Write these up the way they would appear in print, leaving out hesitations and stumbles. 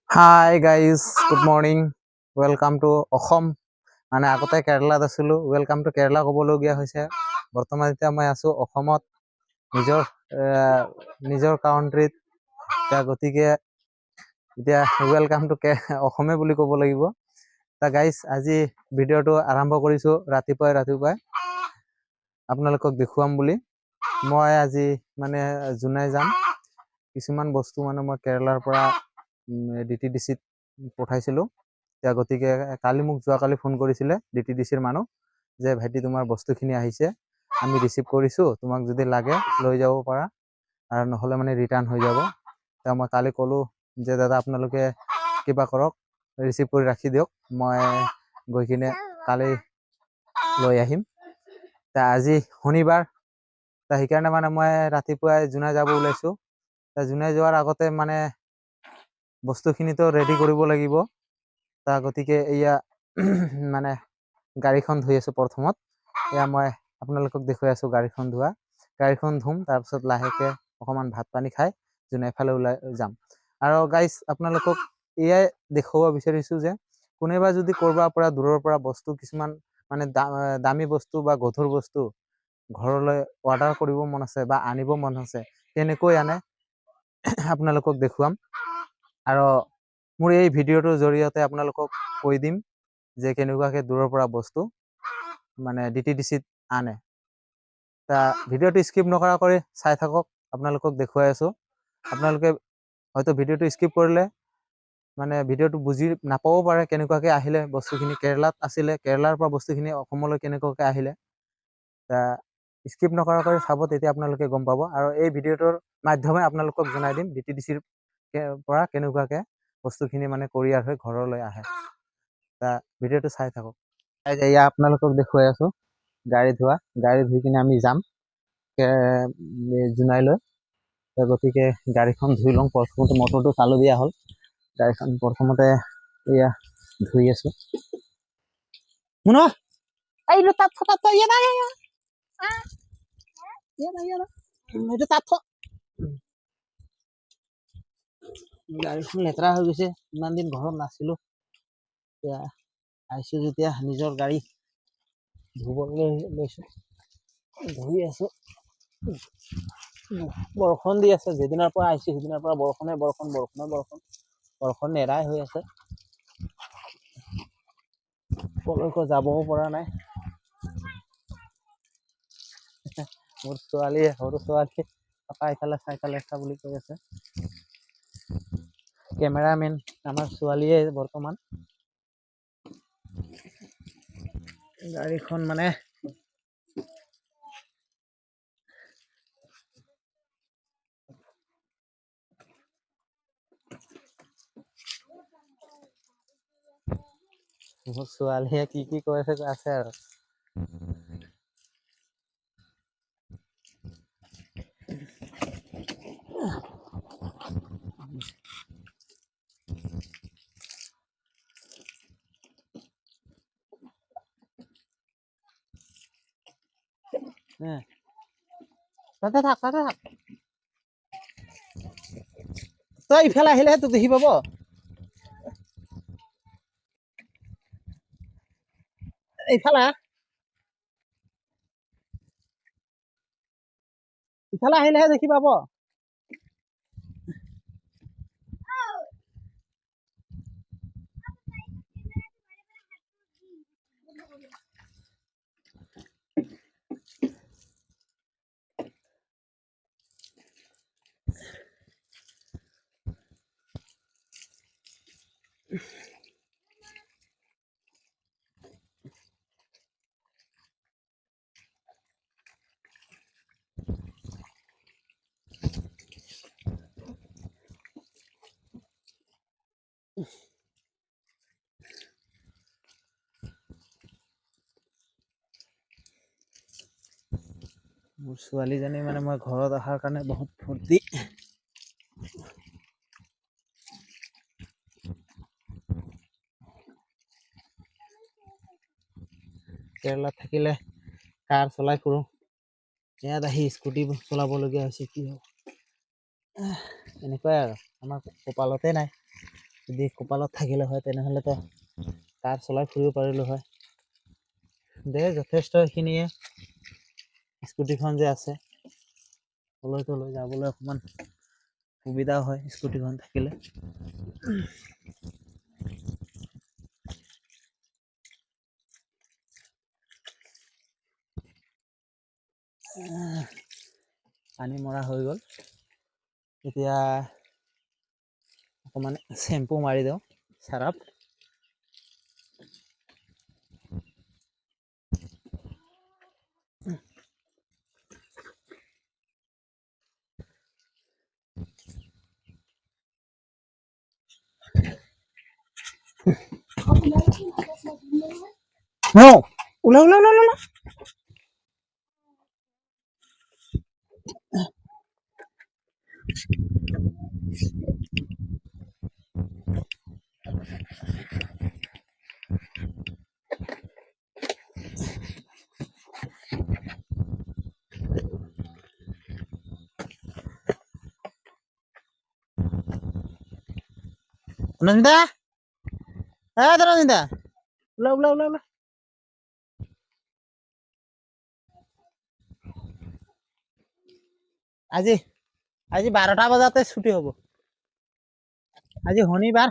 Hi guys good morning welcome to Assam মানে আগতে কেৰেলাত আছিলোঁ ৱেলকাম টু কেৰেলা ক'বলগীয়া হৈছে বৰ্তমান এতিয়া মই আছোঁ অসমত নিজৰ নিজৰ কাউণ্ট্ৰিত এতিয়া গতিকে এতিয়া ৱেলকাম টু অসমে বুলি ক'ব লাগিব গাইজ আজি ভিডিঅ'টো আৰম্ভ কৰিছোঁ ৰাতিপুৱাই আপোনালোকক দেখুৱাম বুলি মই আজি মানে জোনাই যাম কিছুমান বস্তু মানে মই কেৰেলাৰ পৰা DTDCত পঠাইছিলোঁ এতিয়া গতিকে কালি মোক যোৱাকালি ফোন কৰিছিলে DTDCৰ মানুহ যে ভাইটি তোমাৰ বস্তুখিনি আহিছে আমি ৰিচিভ কৰিছোঁ তোমাক যদি লাগে লৈ যাব পাৰা আৰু নহ'লে মানে ৰিটাৰ্ণ হৈ যাব এতিয়া মই কালি ক'লোঁ যে দাদা আপোনালোকে কিবা কৰক ৰিচিভ কৰি ৰাখি দিয়ক মই গৈ কিনে কালি লৈ আহিম তা আজি শনিবাৰ তা সেইকাৰণে মানে মই ৰাতিপুৱাই জোনাই যাব ওলাইছোঁ তা জোনাই যোৱাৰ আগতে মানে বস্তুখিনিতো ৰেডি কৰিব লাগিব তা গতিকে এয়া মানে গাড়ীখন ধুই আছোঁ প্ৰথমত এয়া মই আপোনালোকক দেখুৱাই আছোঁ গাড়ীখন ধুম তাৰপিছত লাহেকৈ অকণমান ভাত পানী খাই জোনাইফালে ওলাই যাম আৰু গাইজ আপোনালোকক এয়াই দেখুৱাব বিচাৰিছোঁ যে কোনোবা যদি ক'ৰবাৰ পৰা দূৰৰ পৰা বস্তু কিছুমান মানে দামী বস্তু বা গধুৰ বস্তু ঘৰলৈ অৰ্ডাৰ কৰিব মন আছে বা আনিব মন আছে কেনেকৈ আনে আপোনালোকক দেখুৱাম আৰু মোৰ এই ভিডিঅ'টোৰ জৰিয়তে আপোনালোকক কৈ দিম যে কেনেকুৱাকৈ দূৰৰ পৰা বস্তু মানে DTDCত আনে তা ভিডিঅ'টো স্কিপ নকৰাকৈ চাই থাকক আপোনালোকক দেখুৱাই আছোঁ আপোনালোকে হয়তো ভিডিঅ'টো স্কিপ কৰিলে মানে ভিডিঅ'টো বুজি নাপাবও পাৰে কেনেকুৱাকৈ আহিলে বস্তুখিনি কেৰেলাত আছিলে কেৰেলাৰ পৰা বস্তুখিনি অসমলৈ কেনেকুৱাকৈ আহিলে তা স্কিপ নকৰাকৈ চাব তেতিয়া আপোনালোকে গম পাব আৰু এই ভিডিঅ'টোৰ মাধ্যমে আপোনালোকক জনাই দিম DTDCৰ পৰা কেনেকুৱাকৈ বস্তুখিনি মানে কৰিয়াৰ হৈ ঘৰলৈ আহে তা ভিডিঅ'টো চাই থাকক এয়া আপোনালোকক দেখুৱাই আছোঁ গাড়ী ধুই কিনে আমি যাম জোনাইলৈ গতিকে গাড়ীখন ধুই লওঁ প্ৰথমতে মটৰটো চালু দিয়া হ'ল গাড়ীখন প্ৰথমতে এয়া ধুই আছোঁ শুনো এইটো তাত এইটো তাত গাড়ীখন লেতেৰা হৈ গৈছে ইমান দিন ঘৰত নাছিলোঁ এতিয়া আহিছোঁ যেতিয়া নিজৰ গাড়ী ধুবলৈ লৈছোঁ ধুই আছোঁ বৰষুণ দি আছে যেদিনাৰ পৰা আহিছোঁ সেইদিনাৰ পৰা বৰষুণ নেৰাই হৈ আছে কলৈকো যাবও পৰা নাই মোৰ ছোৱালীয়ে সৰু ছোৱালী পাপা ইফালে চাইছা বুলি কৈ আছে কেমেৰামেন আমাৰ ছোৱালীয়ে বৰ্তমান গাড়ীখন মানে মোৰ ছোৱালীয়ে কি কৈ আছে আৰু তাতে থাক তই ইফালে আহিলেহে তোক দেখি পাব ইফালে আহিলেহে দেখি পাব মোৰ ছোৱালীজনী মানে মই ঘৰত অহাৰ কাৰণে বহুত ফূৰ্তি কেৰেলাত থাকিলে কাৰ চলাই ফুৰোঁ ইয়াত আহি স্কুটি চলাবলগীয়া হৈছে কি হ'ব এনেকুৱাই আৰু আমাৰ কপালতে নাই যদি কপালত থাকিলে হয় তেনেহ'লেতো কাৰ চলাই ফুৰিব পাৰিলোঁ হয়। দে যথেষ্ট এইখিনিয়ে। স্কুটিখন যে আছে তলৈ তলৈ যাবলৈ অকণমান সুবিধা হয় স্কুটিখন থাকিলে। পানী মৰা হৈ গ'ল, এতিয়া অকণমান চেম্পু মাৰি দিওঁ চাৰাপ। ওলা ওলা ওলা ওলা। Nanda, ada Nanda. Ulah ulah ulah ulah. আজি 12টা বজাতে ছুটি হ'ব। আজি শনিবাৰ।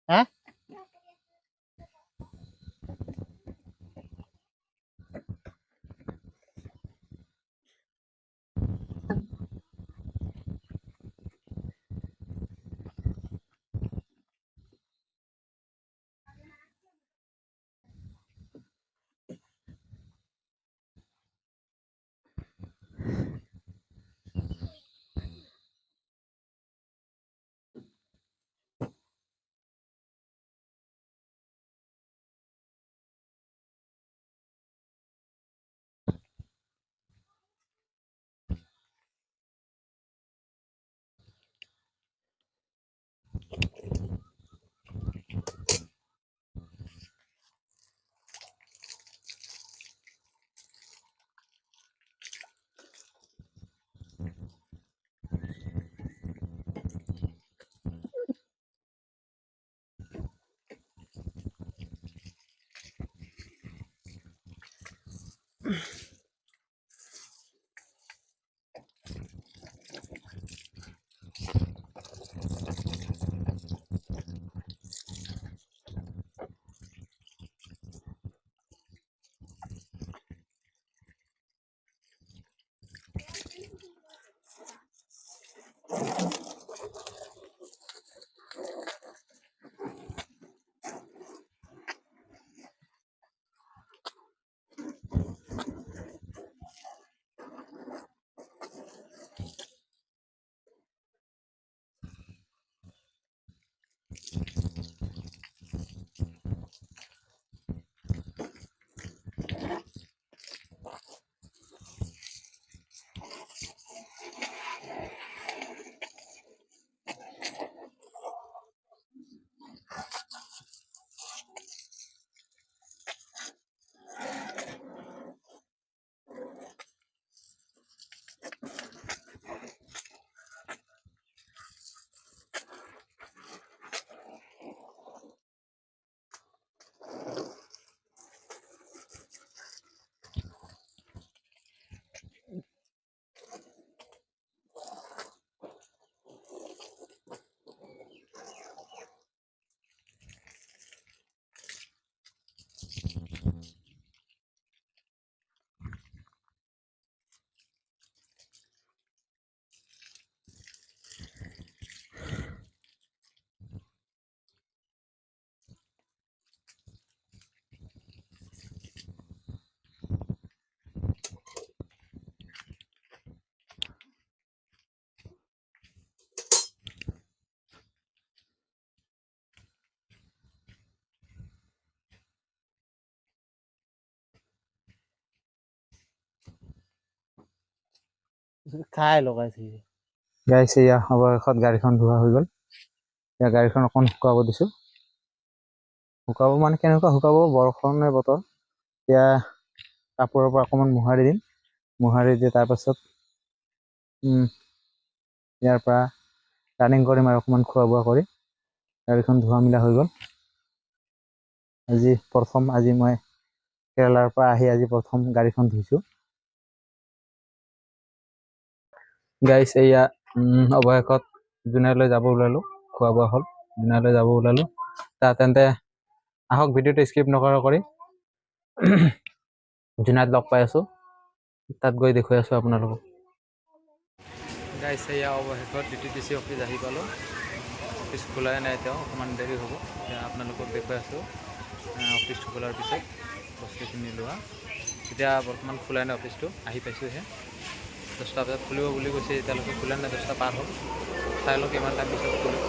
হা? খাই লগাইছে গাইছ এয়া অৱশেষত গাড়ীখন ধোৱা হৈ গ'ল। এতিয়া গাড়ীখন অকণ শুকাব দিছোঁ। শুকাব মানে কেনেকুৱা শুকাব, বৰষুণৰ বতৰ। এতিয়া কাপোৰৰ পৰা অকণমান মোহাৰি দিম। মোহাৰি দি তাৰপাছত ইয়াৰ পৰা ৰানিং কৰিম আৰু অকণমান খোৱা বোৱা কৰি। গাড়ীখন ধোৱা মিলা হৈ গ'ল। আজি মই কেৰেলাৰ পৰা আহি আজি প্ৰথম গাড়ীখন ধুইছোঁ। গাইছ এয়া অৱশেষত জোনাইলৈ যাব ওলালোঁ। খোৱা বোৱা হ'ল, জোনাইলৈ যাব ওলালোঁ। তেন্তে আহক ভিডিঅ'টো স্কিপ নকৰা কৰি জোনাইত লগ পাই আছোঁ। তাত গৈ দেখুৱাই আছোঁ আপোনালোকক। গাইছ এয়া অৱশেষত DTDC অফিচ আহি পালোঁ। অফিচ খোলাই নাই এতিয়াও, অকণমান দেৰি হ'ব। এতিয়া আপোনালোকক দেখুৱাই আছোঁ অফিচ খোলাৰ পিছত বস্তুখিনি লোৱা। এতিয়া বৰ্তমান খোলাই নাই অফিচটো, আহি পাইছোঁহে। 10টা বজাত খুলিব বুলি কৈছে, এতিয়ালৈকে খোলা নাই, 10টা পাৰ হ'ল। চাই লওক কিমান টাইম পিছত খোলে।